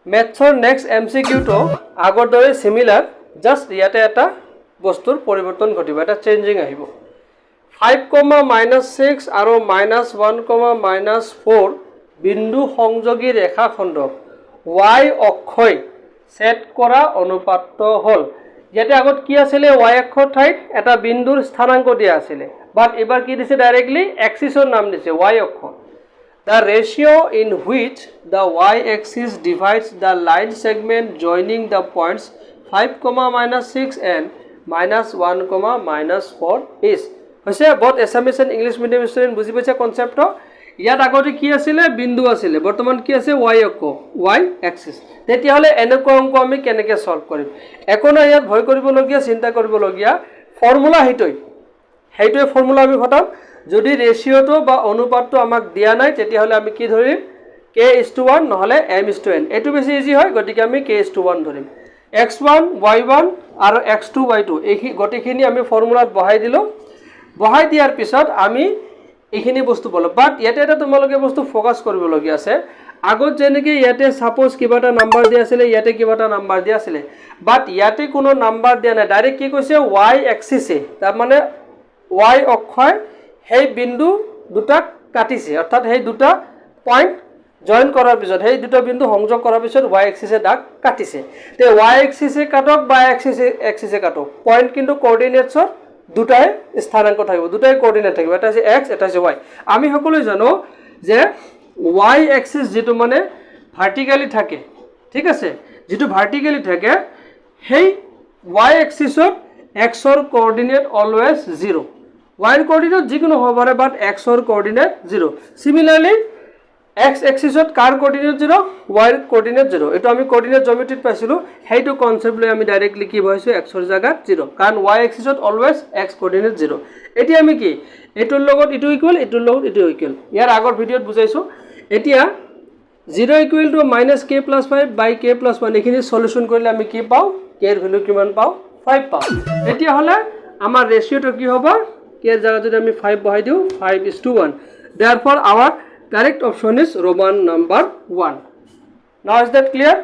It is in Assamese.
মেথছৰ নেক্সট MCQ টো আগৰ দৰে সিমিলাৰ জাস্ট ইয়াতে এটা বস্তুৰ পৰিৱৰ্তন ঘটিব এটা চেঞ্জিং আহিব 5,-6 আৰু -1,-4 বিন্দু সংযোগী ৰেখাখণ্ডক y অক্ষই সেট কৰা অনুপাত হল ইয়াতে আগত কি আছিল y অক্ষৰ ঠাইত এটা বিন্দুৰ স্থানাংক দিয়া আছিল বাট এবাৰ কি দিছে ডাইৰেক্টলি এক্সিছৰ নাম দিছে y অক্ষ The ratio in which the y-axis divides the line segment joining the points 5,-6 and -1,-4 is. হৈছে both Assamese and English medium student বুজি পাইছে কনসেপ্ট ইয়াত আগতে কি আছিল বিন্দু আছিল বৰ্তমান কি আছে y অক্ষ y axis তেতিয়া হলে এনেকুৱা অংক আমি কেনেকৈ সলভ কৰিম একোনা ইয়াত ভয় কৰিবলগীয়া চিন্তা কৰিবলগীয়া ফৰ্মুলা হেইটোই ফৰ্মুলা আমি খটাম যদি ৰেশিওটো বা অনুপাতটো আমাক দিয়া নাই তেতিয়া হলে আমি কি ধৰিম k:1 নহলে m:n এটো বেছি ইজি হয় গতিকে আমি k:1 ধৰিম x1 y1 আৰু x2 y2 এই গতিখিনি আমি ফৰ্মুলাত বহাই দিলো বহাই দিয়াৰ পিছত আমি এইখিনি বস্তু বল বাট ইয়াতে এটা তোমালোকে বস্তু ফোকাস কৰিবলগীয়া আছে আগত যেনেকৈ ইয়াতে সাপোজ কিবা এটা নাম্বাৰ দিয়া আছিল ইয়াতে কিবা এটা নাম্বাৰ দিয়া আছিল বাট ইয়াতে কোনো নাম্বাৰ দিয়া নাই ডাইৰেক্ট কি কৈছে y এক্সিসে তাৰ মানে y অক্ষয় সেই বিন্দু দুটা কাটিছে অৰ্থাৎ সেই দুটা পয়েন্ট জয়েন কৰাৰ পিছত সেই দুটা বিন্দু সংযোগ কৰাৰ পিছত y এক্সিসে দাগ কাটিছে তে y এক্সিসে কাটক বা এক্সিসে কাটক পয়েন্ট কিন্তু কোঅৰ্ডিনেটছৰ দুটাই স্থানাংক থাকিব দুটাই কোঅৰ্ডিনেট থাকিব এটা আছে x এটা আছে y আমি সকলোৱে জানো যে y এক্সিস যেটো মানে ভাৰ্টিক্যালি থাকে ঠিক আছে যেটো ভাৰ্টিক্যালি থাকে সেই y এক্সিসত x ৰ কোঅৰ্ডিনেট অলৱেজ 0 y ৰ কোঅৰ্ডিনেট যিকোনো হ'ব পাৰে বাট x ৰ কোঅৰ্ডিনেট 0 সিমিলাৰলি x এক্সিসত কাৰ কোঅৰ্ডিনেট 0 y ৰ কোঅৰ্ডিনেট 0 এটো আমি কোঅৰ্ডিনেট জিওমেট্ৰিত পাইছিলো হেইটো কনসেপ্ট লৈ আমি ডাইৰেক্টলি কি বহাইছো x ৰ জাগাত 0 কাৰণ y এক্সিসত অলৱেজ x কোঅৰ্ডিনেট 0 এতিয়া আমি কি এটোৰ লগত এটো ইকুৱেল এটোৰ লগত এটো ইকুৱেল ইয়াৰ আগৰ ভিডিওত বুজাইছো এতিয়া 0 ইকুৱেল টু -k+5 / k+1 এখিনি সলিউশন কৰিলে আমি কি পাও k এৰ ভ্যালু কিমান পাও 5 পাও এতিয়া হলে আমাৰ ৰেশিওটো কি হ'ব k এর জায়গা যদি আমি 5 বহাই দিও 5:1 therefore our correct option is Roman number 1 now is that clear